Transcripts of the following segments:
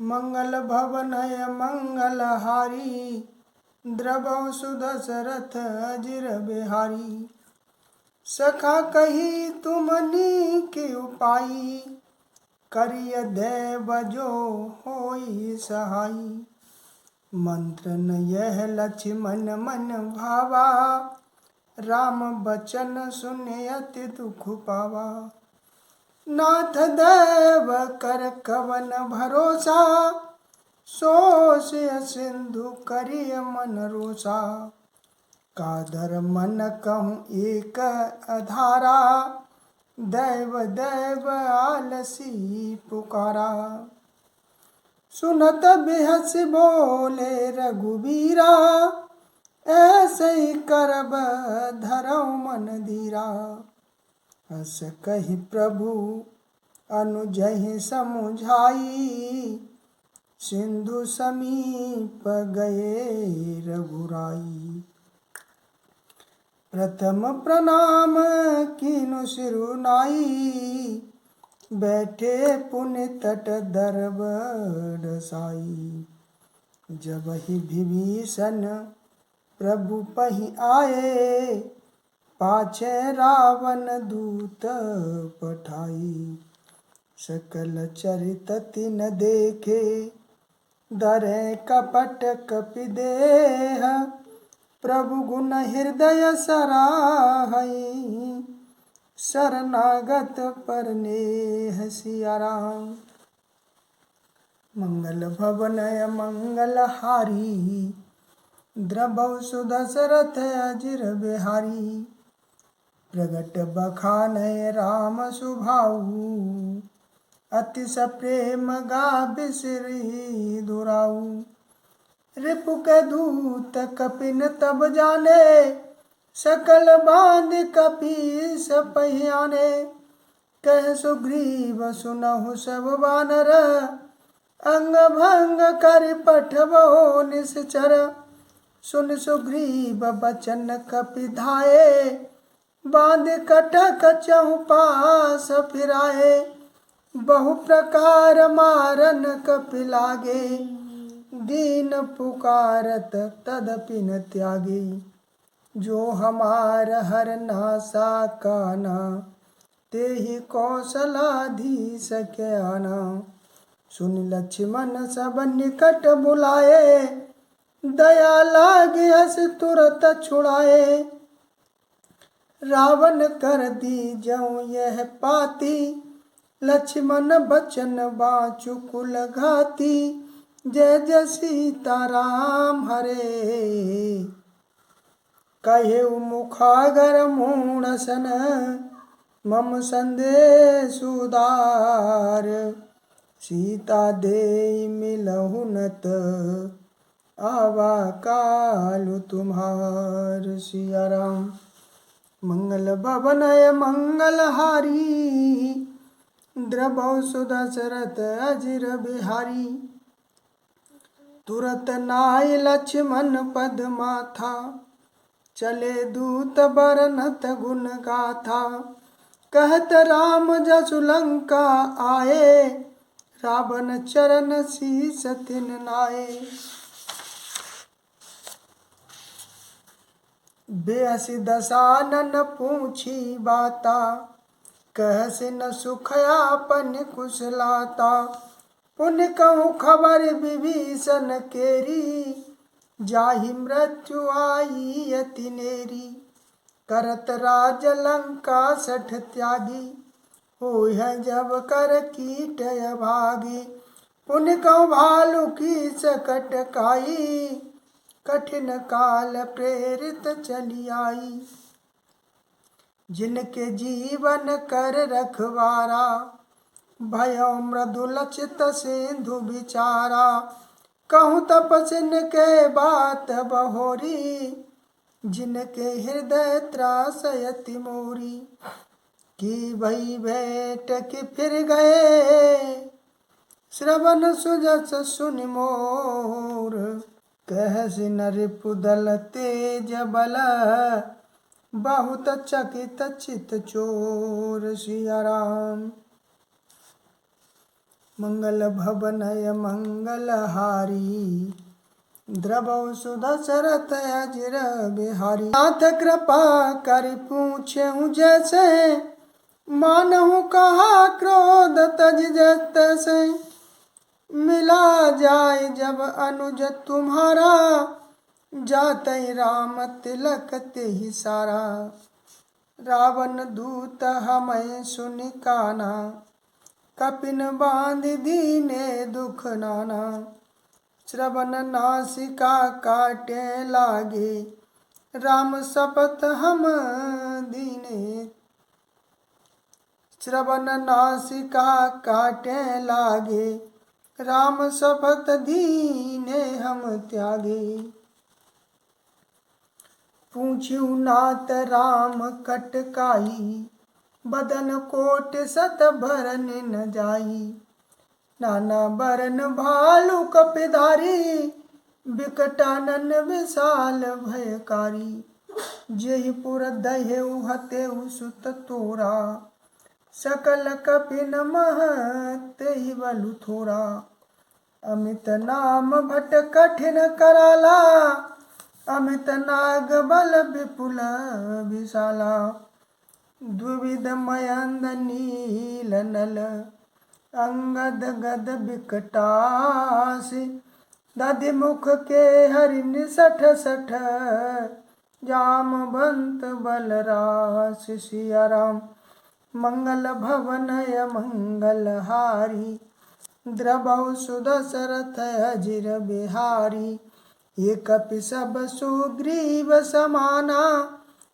मंगल भवनय मंगलहारी, द्रवौ सुदशरथ अजिर बिहारी। सखा कही तुमनी के उपाई, करिय देव जो होई सहाई। मंत्र न यह लक्ष्मण मन भावा, राम बचन सुने अति दुख पावा। नाथ देव कर कवन भरोसा, सो सिय सिंधु करिय मन रोसा। कादर मन कहूँ एक अधारा, दैव दैव आलसी पुकारा। सुनत बिहस बोले रघुबीरा, ऐसे ही करब धरौ मन धीरा। हस कहि प्रभु अनुजहि समुझाई, सिंधु समीप गए रघुराई। प्रथम प्रणाम कीनु सिरुनाई, बैठे पुण्य तट दरब साई। जब ही विभीषण प्रभु पहि आए, पाछे रावण दूत पठाई। सकल चरित तिन देखे, डरे कपट कपि देह। प्रभु गुण हृदय सराहई, शरणागत परनेह सिया राम। मंगल भवनय मंगलहारी, द्रवौ सुदशरथ अजिर बिहारी। प्रगट बखानय राम सुभाऊ, अतिश प्रेम गाभि सिरि दुराऊ। रिपु के दूत कपिन तब जाने, सकल बांध कपीस पहियाने। कह सुग्रीव सुनहु सब वानर, अंग भंग कर पठबो निश्चर। सुन सुग्रीव बचन कपि धाये, बांध कटक चहु पास फिराए। बहु प्रकार मारन कपि लागे, दीन पुकारत तदपि न त्यागे। जो हमार हर नासा काना, तेहि कौशलाधीश के आना। सुन लक्ष्मण सब निकट बुलाए, दया लागे हस तुरत छुड़ाए। रावण कर दी जऊँ यह पाती, लक्ष्मण बचन बाँचु कुल घाती। जय जय सीताराम हरे, कहेउ मुखागर मूढ़सन। मम संदेश उदार, सीता देई मिलहु नत। आवा कालु तुम्हार सिया राम। मंगल भवनय मंगलहारी, द्रवौ सुदशरथ अजिर बिहारी। तुरत नाय लक्ष्मण पद माथा, चले दूत बरनत गुण गाथा। कहत राम जसु लंका आए, रावण चरण शीस तिन नाए। बेअसि दसानन पूछी बाता, कहसि न सुख आपन कुशलाता। पुण्य कहूँ खबर विभीषण केरी, जाहि मृत्यु आई अति नेरी। करत राज लंका सठ त्यागी, होय जब कर कीट अभागी। पुण्य कहूँ भालु की सकट काई, कठिन काल प्रेरित चली आई। जिनके जीवन कर रखवारा, भयो मृदुल चित सिंधु बिचारा। कहूँ तपस्विन के बात बहोरी, जिनके हृदय त्रास यति मोरी। की भई भेंट कि फिर गए, श्रवण सुजस सुनि मोर। कहसि न रिपुदल तेज बल, बहुत चकित चित चोर सिया राम। मंगल भवनय मंगलहारी द्रवौ सुदशरथ अजिर बिहारी। नाथ कृपा कर पूछेहु जैसे मानहु कहा क्रोध तज जैसे। मिला जाय जब अनुज तुम्हारा जातै राम तिलक तेहि सारा। रावण दूत हमें सुनि काना कपिन बांध दीने दुख नाना। श्रवण नासिका काटे लागे राम शपथ हम दीने। श्रवण नासिका काटे लागे राम शपथ दीने हम त्यागे। पूछ्यु नाथ राम कटकाई बदन कोट सत भरन न जाई। नाना बरन भालु कपिधारी बिकटानन विशाल भयकारी। जेहि पुर दहेउ हतेउ सुत तोरा सकल कपिन मह तेहि बलु थोरा। अमित नाम भट कठिन कराला अमित नाग बल विपुल विशाला। द्विविध मयंद नील नल अंगद गद बिकटासी। दधि मुख के हरिण सठ सठ जामवंत बलरास। सिया राम मंगल भवनय मंगलहारी द्रवौ सुदशरथ अजिर बिहारी। ये कपि सब सुग्रीव समाना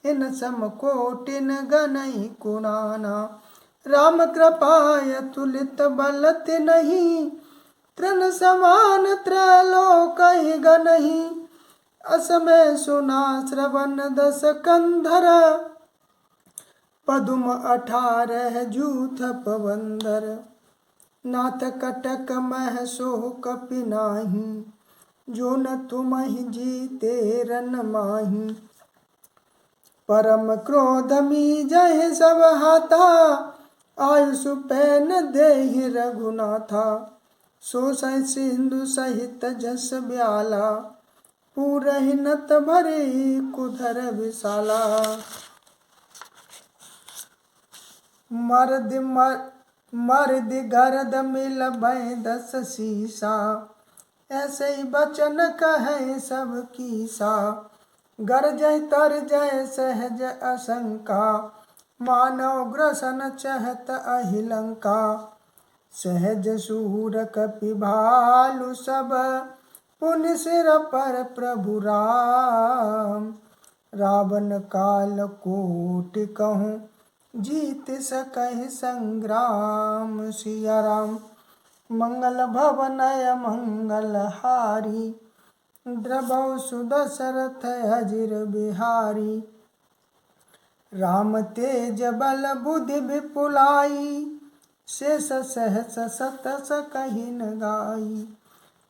इन सम कोटिन गनहि कुनाना। राम कृपाय तुलित बल तिन्हि तृण समान त्रैलोकहि गनहि। असमय सुना श्रवण दस कंधर पदुम 18 जूथ पवंदर। नाथ कटक मह सो कपि नाही जो न तुमहि जीते रन माही। परम क्रोध मी जहि सब हाथा आयुषु पैन देहि रघुनाथा। सो सहि सिंधु सहित जस ब्याला पूरहि नत भरे कुधर विशाला। मर्द गरद मिल भय 10 सीसा ऐसे ही बचन कहे सब कीसा। गरजय तरजय सहज असंका मानव ग्रसन चहत अहिलंका। सहज सूर कपि भालु सब पुनि सिर पर प्रभु राम। रावण काल कोटि कहूँ जीत सकहि संग्राम। सिया राम मंगल भवनय मंगलहारी द्रवौ सुदशरथ अजिर बिहारी। राम तेज बल बुद्धि विपुलाई शेष सहस सत सकहि न गाई।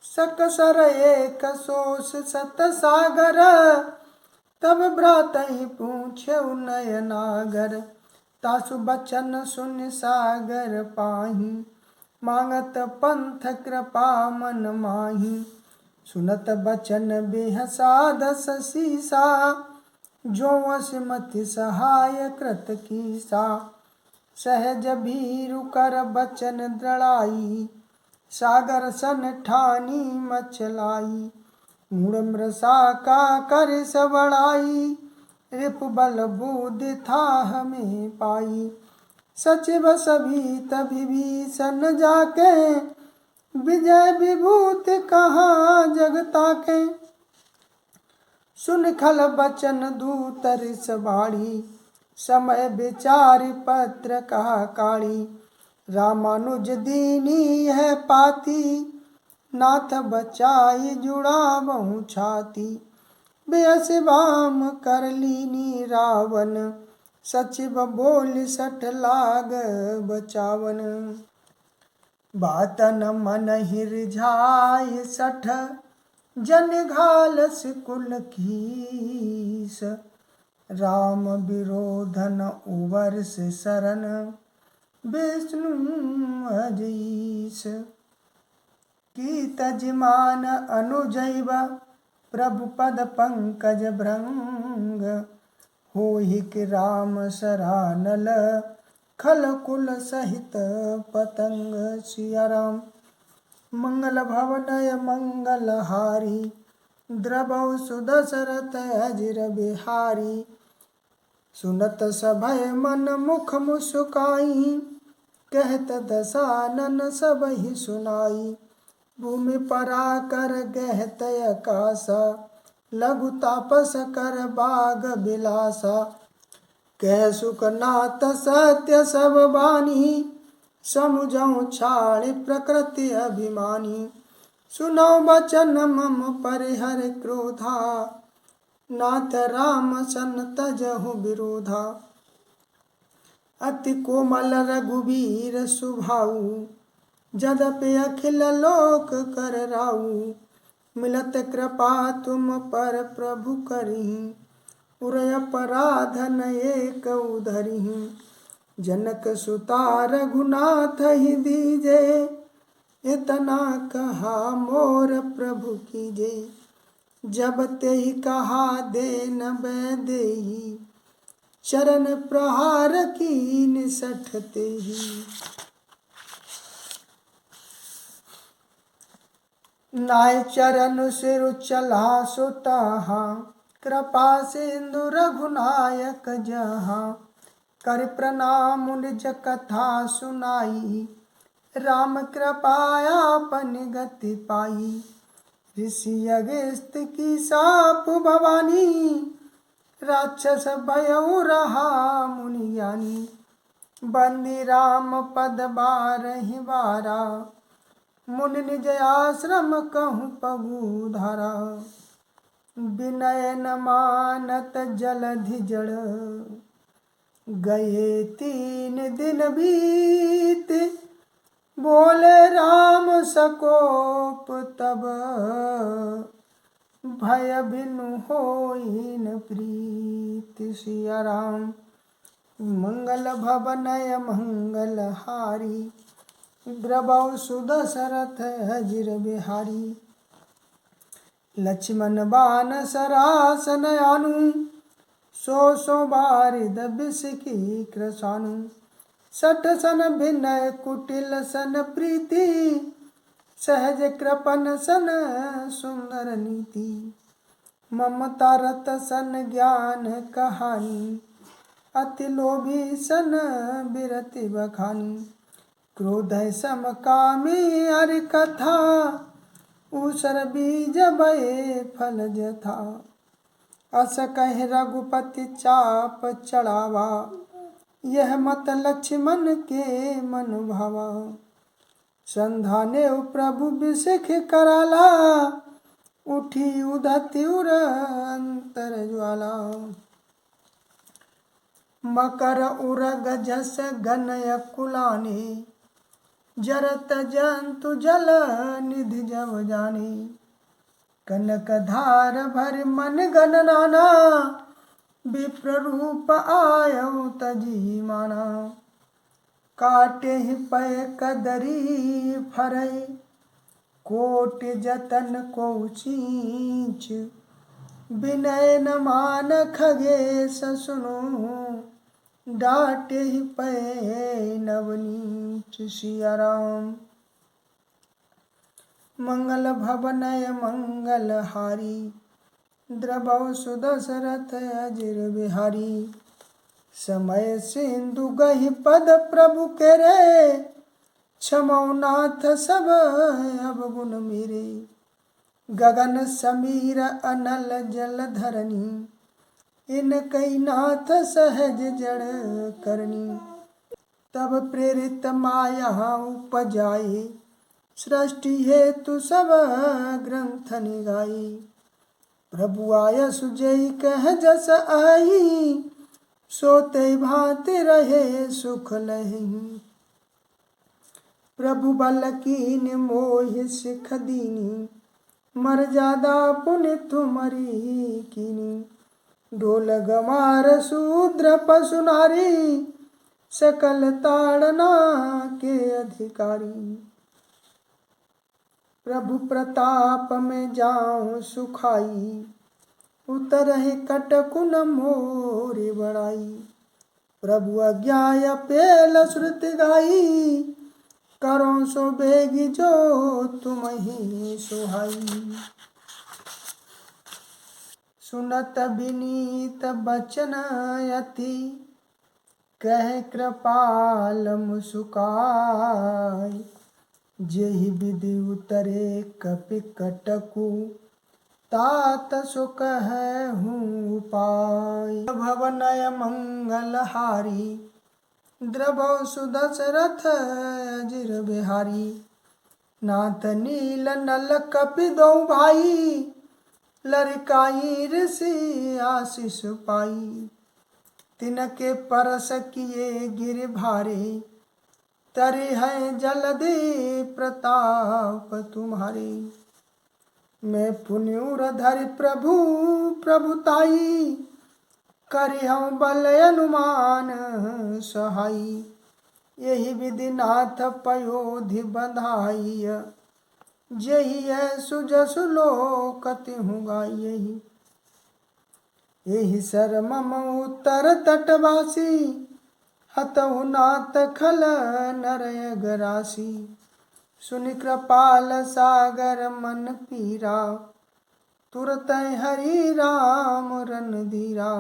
सकसर एक सोष सत सागर तब भ्रातहि पूछ्यउ नयनागर। तासु बचन सुनि सागर पाहि मांगत पंथ कृपा मन माही। सुनत बचन बिहसा 10 सीसा जो असमति सहाय कृत कीसा। सहज भीरु कर बचन दृढ़ाई सागर सन ठानी मचलाई। मूढ़ मृषा का कर सबड़ाई रिपु बल बुद्धि था हमें पाई। सचिव सभी तभी भीषण जाके विजय विभूति कहाँ जगता के। सुन खल बचन दूत रिस बाड़ी समय विचारि पत्र कहा काढ़ी। रामानुज दीनी है पाती नाथ बचाई जुड़ावहु छाती। बेअस बाम कर लीनी रावण सचिव बोल सठ लाग बचावन। बातन मन हिरझाय सठ जन घालस कुल कीस। राम विरोधन उवर से शरण विष्णु अजीस। की तजमान अनुजैव प्रभु पद पंकज भृंग। होहि कि राम सरानल खल कुल सहित पतंग। सिया राम। मंगल भवनय मंगल हारी द्रवौ सुदशरथ अजिर बिहारी। सुनत सभय मन मुख मुस्काई कहत दसानन सबहि सुनाई। भूमि पराकर गहत आकाशा लघु तापस कर बाग बिलासा। कह सुखनाथ सत्य सब बानी समुझऊ छाड़ प्रकृति अभिमानी। सुनो बचन मम परिहर क्रोधा नाथ राम सन तजहु विरोधा। अति कोमल रघुवीर सुभाऊ जदपि अखिल लोक कर राऊ। मिलत कृपा तुम पर प्रभु करही उरय अपराधन एक उधरही। जनक सुता रघुनाथ ही दीजे इतना कहा मोर प्रभु कीजे। जब ते ही कहा दे न देही चरण प्रहार कीन सठते ही। नाय चरण सिर चला सुताहा कृपा सिंधु रघुनायक जहाँ। कर प्रणाम निज कथा सुनाई राम कृपायापन गति पाई। ऋषि अगस्त की साप भवानी राक्षस भयउ रहा मुनि ज्ञानी। बंदी राम पद बारहि बारा मुनि निज आश्रम कहूँ पगु धारा। विनय न मानत जलधि जड़ गए 3 दिन बीत। बोले राम सकोप तब भय बिनु होई न प्रीत। सिया राम। मंगल भवनय मंगल हारी द्रवौ सुदशरथ अजिर बिहारी। लक्ष्मण बान सरासन आनु सो बारिद विष की कृसानु। सठ सन विनय कुटिल सन प्रीति सहज कृपन सन सुंदर नीति। ममता रत सन ज्ञान कहानी अति लोभी सन बिरति बखानी। क्रोध सम कामी हरि कथा ऊसर बीज बये फल जथा। अस कह रघुपति चाप चढ़ावा यह मत लक्ष्मण के मन भावा। संधाने प्रभु बिसिख कराला उठी उदति उर अंतर ज्वाला। मकर उरग जस गनय कुलाने जरत जंतु जल निधि जब जाने। कनक धार भर मन गन नाना विप्र रूप आयउ तजी माना। काटे ही पय कदरी फरई कोट जतन को चींच। विनय न मान खगेश सुनो डाटे ही पय नवनीच। सिया राम। मंगल भवनय मंगल हारी द्रवौ सुदशरथ अजिर बिहारी। समय सिंधु गहि पद प्रभु केरे क्षमौ नाथ सब अवगुण मेरे। गगन समीर अनल जल धरनी इन कई नाथ सहज जड़ करनी। तब प्रेरित माया उपजाए सृष्टि हेतु सब ग्रंथ निगाई। प्रभु आय सुजय कह जस आई सोते भांति रहे सुख लहि। प्रभु बल कीन मोहि सिख दीनी मर्यादा पुनि तुमरी कीनी। ढोल गमार शूद्र पशु नारी सकल ताड़ना के अधिकारी। प्रभु प्रताप में जाऊं सुखाई, उतरहि कटकुन मोरि बड़ाई। प्रभु आज्ञा पेल श्रुति गाई, करो सो बेगी जो तुम्हि सुहाई। सुनत विनीत बचन अति, कह कृपाल मुसुकाई। जेहि विधि उतरे कपि कटकु, तात सो कहूँ उपाय। भवनय मंगलहारी, द्रवौ सुदशरथ अजिर बिहारी। नाथ नील नल कपि दो भाई, लरिकाई ऋषि आशीष पाई। तिनके परस किए गिर भारे, तरि है जलधि प्रताप तुम्हारे। मैं पुण्युर धरि प्रभु प्रभुताई, करिहूँ बल अनुमान सहाई। यही विधि नाथ पयोधि बधाई, जेहि है सुजसु लोक तिहुँ गाई। यही सर मम उत्तर तटवासी, हतहु नाथ खल नरयग राशि। सुनि कृपाल सागर मन पीरा, तुरत हरि राम रन धीरा।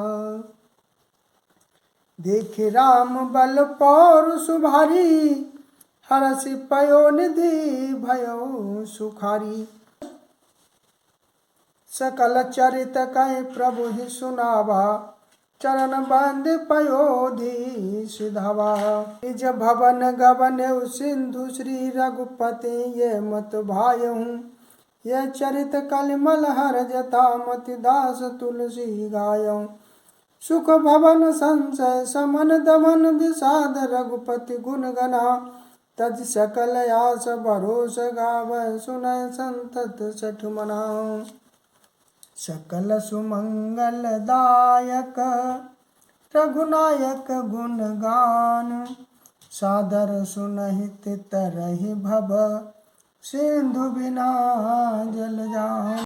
देखे राम बल पौरुष भारी, हरषि पयो निधि भयो सुखारी। सकल चरित कहि प्रभु ही सुनावा, चरण बंद पयोधि सिधावा। निज भवन गवन सिंधु श्री रघुपति, ये मत भायहूँ यह चरित कलिमल हर जथा। मति दास तुलसी गायऊँ, सुख भवन संशय समन दमन। विषाद रघुपति गुण गना, तज सकल आस भरोस गावै। सुनय संतत सठ मना, सकल सुमंगल दायक रघुनायक गुण गान। सादर सुनहित तरहि भव, सिंधु बिना जल जान।